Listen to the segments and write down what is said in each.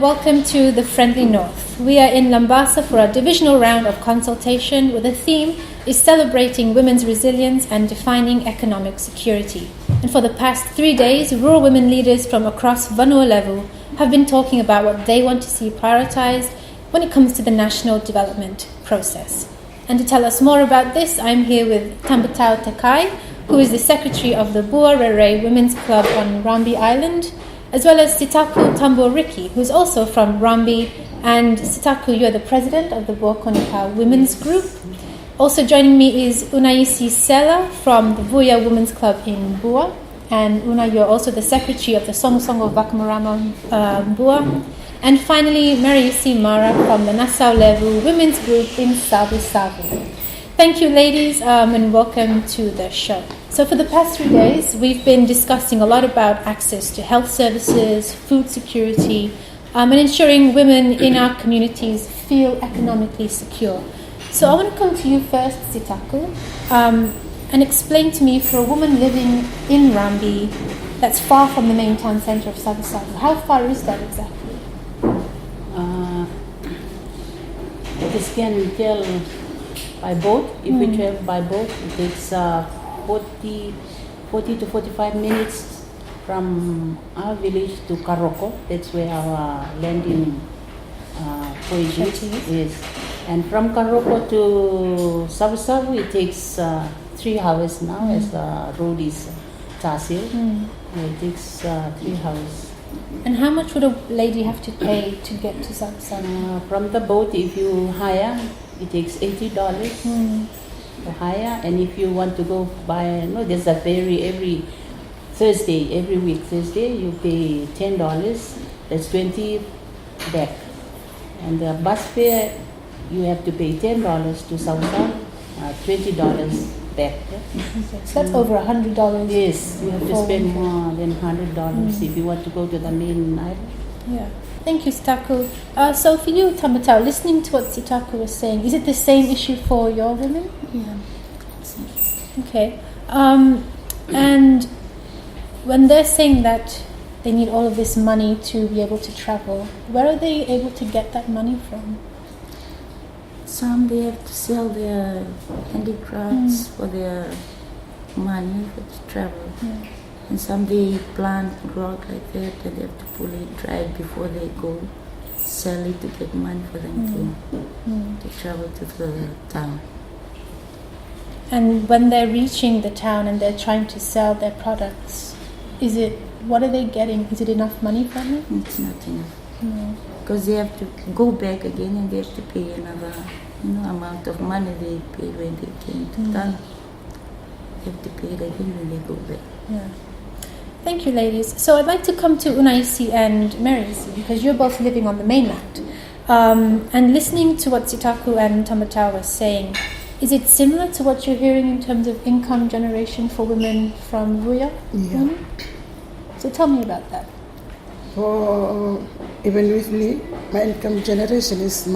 welcome to the Friendly North. We are in Lambasa for our divisional round of consultation where the theme is celebrating women's resilience and defining economic security. And for the past 3 days, rural women leaders from across Vanuatu have been talking about what they want to see prioritized when it comes to the national development process. And to tell us more about this, I'm here with Tabatau Tekai, who is the secretary of the Buarerei Women's Club on Rabi Island, as well as Titaku Tabuariki, who's also from Rabi. And Titaku, you're the president of the Buakonikai Women's Group. Also joining me is Unaisi Sela from the Vuya Women's Club in Bua. And Una, you're also the secretary of the Soqosoqo Vakamarama Bua. And finally, Mereisi Mara from the Nasaulevu Women's Group in Savusavu. Thank you, ladies, and welcome to the show. So for the past 3 days, we've been discussing a lot about access to health services, food security, and ensuring women in our communities feel economically secure. So I want to come to you first, Titaku, and explain to me, for a woman living in Rabi that's far from the main town centre of Savusavu, how far is that exactly? This can tell by boat. If we travel by boat, it takes 40 to 45 minutes from our village to Karoko. That's where our landing point is. And from Karoko to Savusavu, it takes 3 hours now, as the road is Tasil. It takes 3 hours. And how much would a lady have to pay to get to Savusavu? From the boat, if you hire, it takes $80 to hire. And if you want to go by, there's a ferry every week Thursday, you pay $10. That's $20 back. And the bus fare, you have to pay $10 to Savusavu, $20 back. So that's over $100. Yes, you have to spend more than $100 if you want to go to the main island. Yeah. Thank you, Titaku. So for you, Tabatau, listening to what Titaku was saying, is it the same issue for your women? Yeah. Okay. And when they're saying that they need all of this money to be able to travel, where are they able to get that money from? Some they have to sell their handicrafts for their money for to travel. Yeah. And some they plant, grow like that, and they have to pull it dry before they go sell it to get money for them to travel to the town. And when they're reaching the town and they're trying to sell their products, what are they getting? Is it enough money for them? It's not enough. No. Because they have to go back again and they have to pay another amount of money they paid when they came to town. They have to pay it again when they go back. Yeah. Thank you, ladies. So I'd like to come to Unaisi and Mereisi, because you're both living on the mainland. And listening to what Titaku and Tabatau were saying, is it similar to what you're hearing in terms of income generation for women from Vuya? Yeah. So tell me about that. Even with me, my income generation is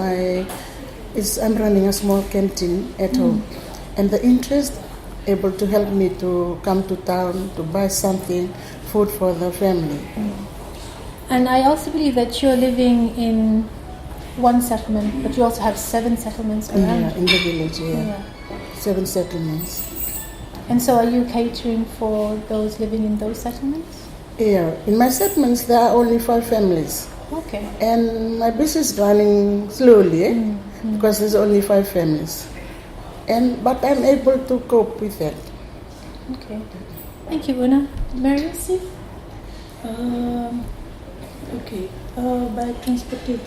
I'm running a small canteen at home, and the interest able to help me to come to town to buy something, food for the family. And I also believe that you're living in one settlement, but you also have 7 settlements around. Yeah, in the village, 7 settlements. And so are you catering for those living in those settlements? Yeah, in my settlements there are only 5 families. Okay. And my business is running slowly because there's only 5 families. But I'm able to cope with that. Okay. Thank you, Una. Mereisi? By transporting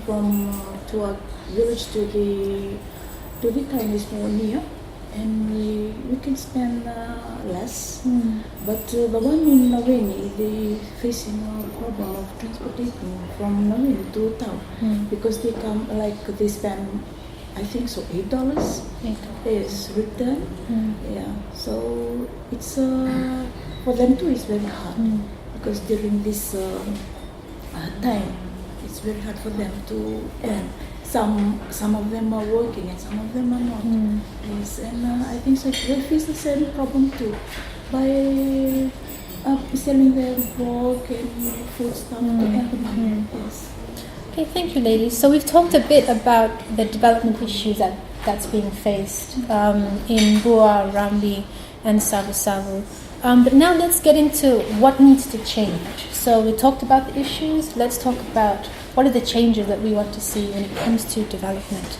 from to a village to the town is more near, and we can spend less. But the one in Naveni, they facing a problem of transporting from Naveni to town because they come they spend, I think so, $8 is return. Yeah, so it's for them too. It's very hard because during this time, it's very hard for them to earn. Some of them are working and some of them are not. Yes, and I think so they face the same problem too. By selling their work and food stuff to earn the money. Yes. Okay, thank you, ladies. So we've talked a bit about the development issues that's being faced in Bua, Rabi, and Savusavu. But now let's get into what needs to change. So we talked about the issues. Let's talk about what are the changes that we want to see when it comes to development.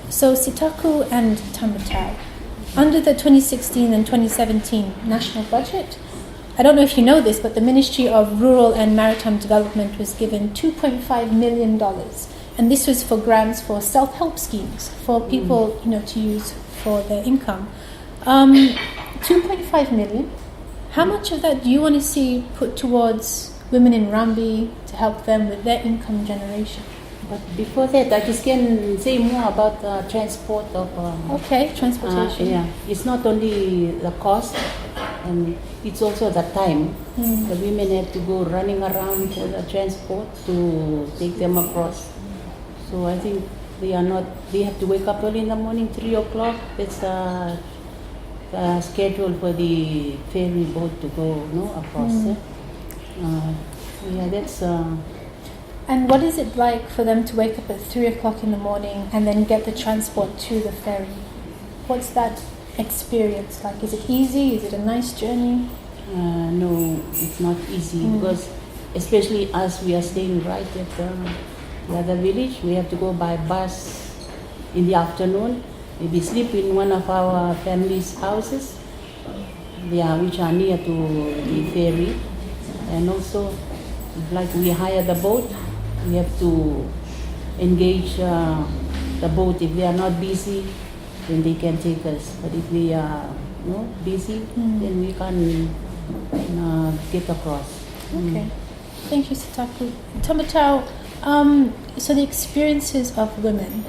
So Titaku and Tabatau, under the 2016 and 2017 national budget, I don't know if you know this, but the Ministry of Rural and Maritime Development was given $2.5 million. And this was for grants for self-help schemes for people, to use for their income. 2.5 million. How much of that do you want to see put towards women in Rabi to help them with their income generation? But before that, I just can say more about transport of. Transportation. Yeah, it's not only the cost, and it's also the time. The women have to go running around for the transport to take them across. So I think they have to wake up early in the morning, 3 o'clock. That's the schedule for the ferry boat to go across. That's. And what is it like for them to wake up at 3 o'clock in the morning and then get the transport to the ferry? What's that experience like? Is it easy? Is it a nice journey? No, it's not easy because especially as we are staying right at the other village, we have to go by bus in the afternoon. Maybe sleep in one of our family's houses, which are near to the ferry. And also, like we hire the boat, we have to engage the boat. If they are not busy, then they can take us. But if we are busy, then we can get across. Okay. Thank you, Titaku. Tabatau, so the experiences of women,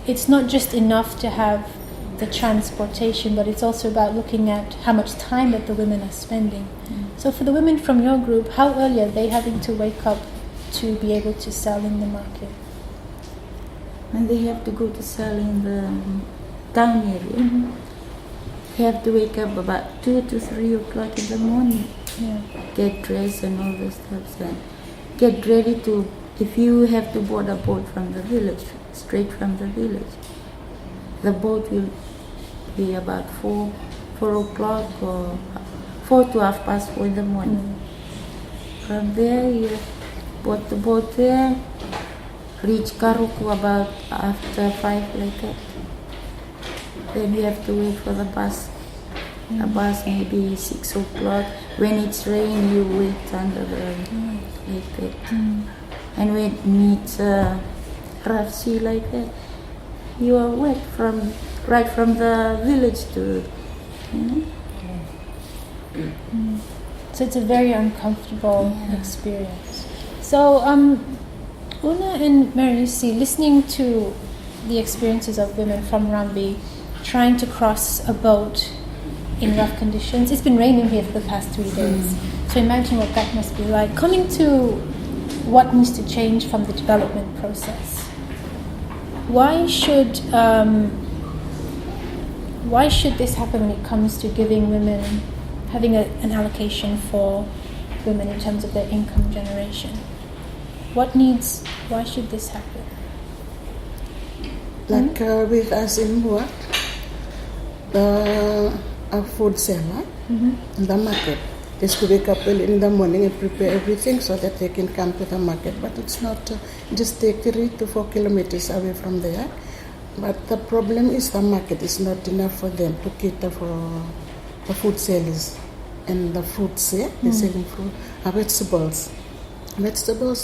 it's not just enough to have the transportation, but it's also about looking at how much time that the women are spending. So for the women from your group, how early are they having to wake up to be able to sell in the market? And they have to go to sell in the town area. They have to wake up about 2 to 3 o'clock in the morning. Yeah. Get dressed and all those stuff, and get ready to. If you have to board a boat from the village, straight from the village, the boat will be about 4 o'clock or 4 to 4:30 in the morning. From there, you board the boat there, reach Karuku about after 5 like that. Then you have to wait for the bus. The bus maybe 6 o'clock. When it's rain, you wait under the rain like that. And when it's rough sea like that, you are wet right from the village to. So it's a very uncomfortable experience. So Una and Mereisi, listening to the experiences of women from Rabi trying to cross a boat in rough conditions. It's been raining here for the past 3 days. So imagine what that must be like. Coming to what needs to change from the development process. Why should this happen when it comes to giving women, having an allocation for women in terms of their income generation? Why should this happen? Like with us in Bua, our food seller in the market, they have to wake up early in the morning and prepare everything so that they can come to the market. But it's not, just take 3 to 4 kilometers away from there. But the problem is the market is not enough for them to cater for the food sellers. And the fruits here, they're selling fruit, vegetables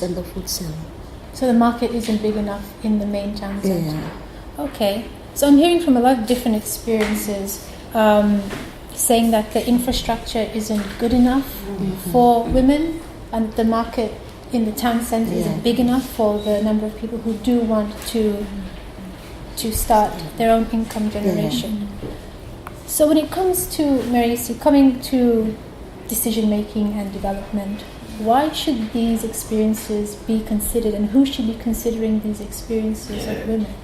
and the food seller. So the market isn't big enough in the main town centre? Yeah. Okay. So I'm hearing from a lot of different experiences saying that the infrastructure isn't good enough for women, and the market in the town centre isn't big enough for the number of people who do want to start their own income generation. So when it comes to Mereisi, coming to decision making and development, why should these experiences be considered, and who should be considering these experiences of women?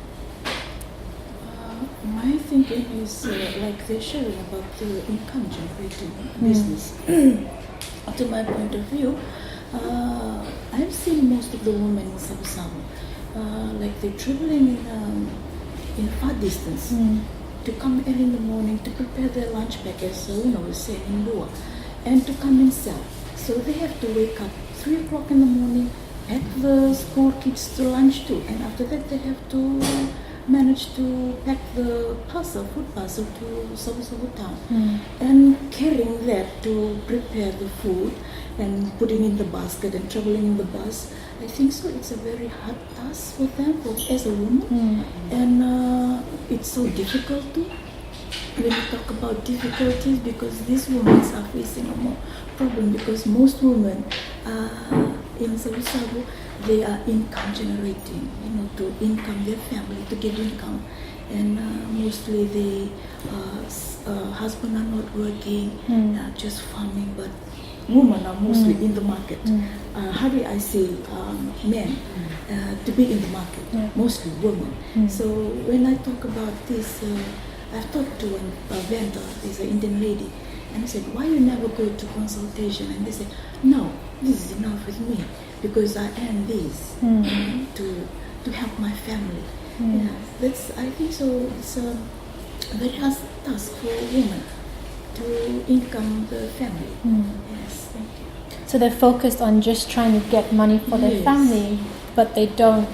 My thinking is like they're sharing about the income generating business. To my point of view, I've seen most of the women in Savusavu, like they're traveling in far distance to come early in the morning to prepare their lunch pack, as was saying in Buya, and to come and sell. So they have to wake up 3 o'clock in the morning, pack the school kids to lunch too, and after that they have to manage to pack the food parcel to Savusavu town, and carrying that to prepare the food and putting in the basket and traveling in the bus. I think so. It's a very hard task for them as a woman, and it's so difficult too. When you talk about difficulties, because these women are facing a more problem, because most women in Savusavu, they are income generating, to income their family, to get income, and mostly the husband are not working, just farming, but women are mostly in the market. Hardly I see men to be in the market, mostly women. So when I talk about this, I've talked to a vendor, is an Indian lady, and I said, why you never go to consultation? And they said, no, this is enough with me, because I earn this to help my family. I think so. It's a very hard task for women to income the family. Yes, thank you. So they're focused on just trying to get money for their family, but they can't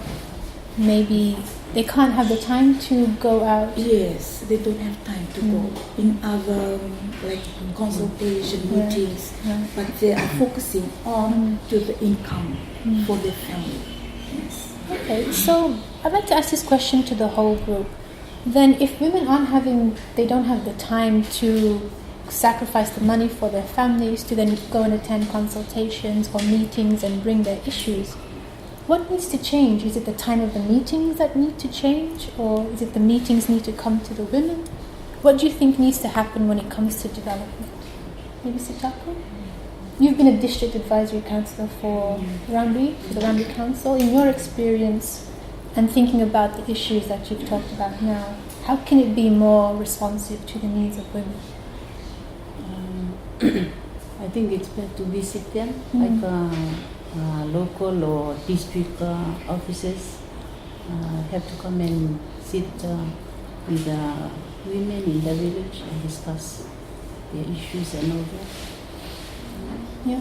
have the time to go out. Yes, they don't have time to go in other like consultation meetings, but they are focusing on to the income for their family. Yes. Okay, so I'd like to ask this question to the whole group. Then if women they don't have the time to sacrifice the money for their families to then go and attend consultations or meetings and bring their issues, what needs to change? Is it the time of the meetings that need to change, or is it the meetings need to come to the women? What do you think needs to happen when it comes to development? Maybe Titaku? You've been a district advisory councillor for Rabi, for the Rabi Council. In your experience and thinking about the issues that you've talked about now, how can it be more responsive to the needs of women? I think it's better to visit them, like local or district officers have to come and sit with the women in the village and discuss their issues and all that. Yeah.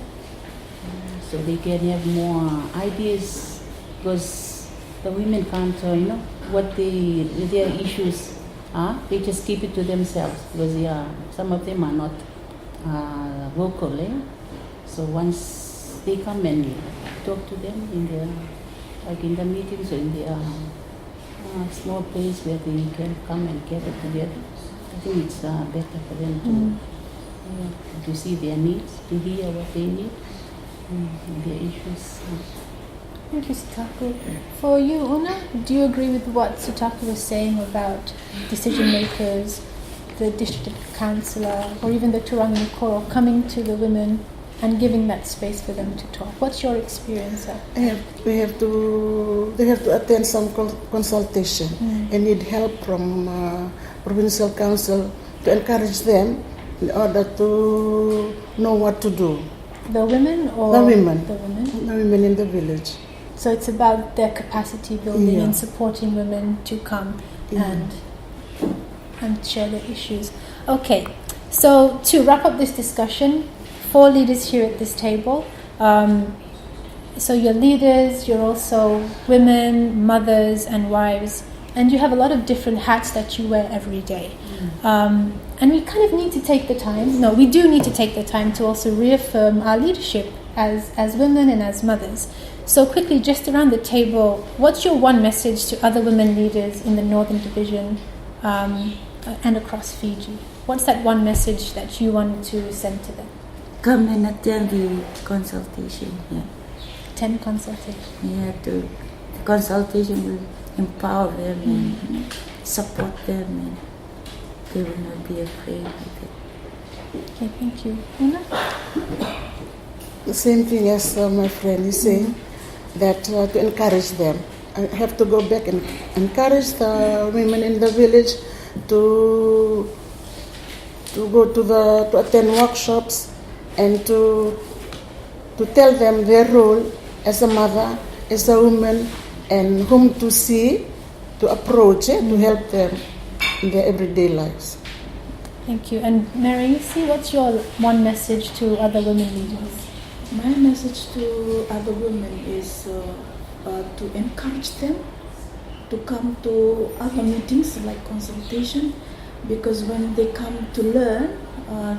So they can have more ideas, because the women can't, what their issues are. They just keep it to themselves, because some of them are not vocal. So once they come and talk to them in the meetings or in their small place where they can come and gather together, I think it's better for them to see their needs, to hear what they need, their issues. Thank you, Titaku. For you, Una, do you agree with what Titaku was saying about decision makers, the district councillor, or even the Turangi Koro coming to the women and giving that space for them to talk? What's your experience of? They have to attend some consultation and need help from provincial council to encourage them in order to know what to do. The women or the women? The women? The women in the village. So it's about their capacity building and supporting women to come and share their issues. Okay, so to wrap up this discussion, 4 leaders here at this table. So you're leaders, you're also women, mothers and wives, and you have a lot of different hats that you wear every day. And we kind of need to take the time, we do need to take the time to also reaffirm our leadership as women and as mothers. So quickly, just around the table, what's your one message to other women leaders in the Northern Division and across Fiji? What's that one message that you want to send to them? Come and attend the consultation here. Attend consultation. The consultation will empower them and support them, and they will not be afraid of it. Okay, thank you. Una? The same thing as my friend is saying, that to encourage them. I have to go back and encourage the women in the village to go to attend workshops and to tell them their role as a mother, as a woman, and whom to see, to approach, to help them in their everyday lives. Thank you. And Mereisi, what's your one message to other women leaders? My message to other women is to encourage them to come to other meetings like consultation, because when they come to learn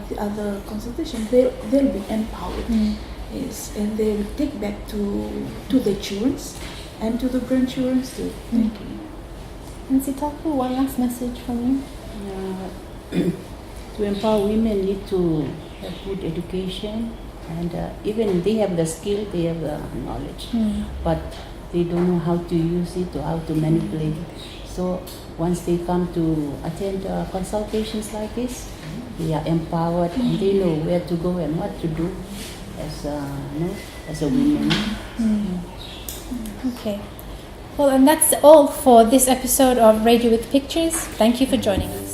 the other consultation, they'll be empowered. Yes, and they will take back to their children and to the grandchildren too. Thank you. And Titaku, one last message from you? To empower women need to have good education, and even they have the skill, they have the knowledge, but they don't know how to use it or how to manipulate it. So once they come to attend consultations like this, they are empowered and they know where to go and what to do as a woman. Okay. Well, and that's all for this episode of Radio with Pictures. Thank you for joining us.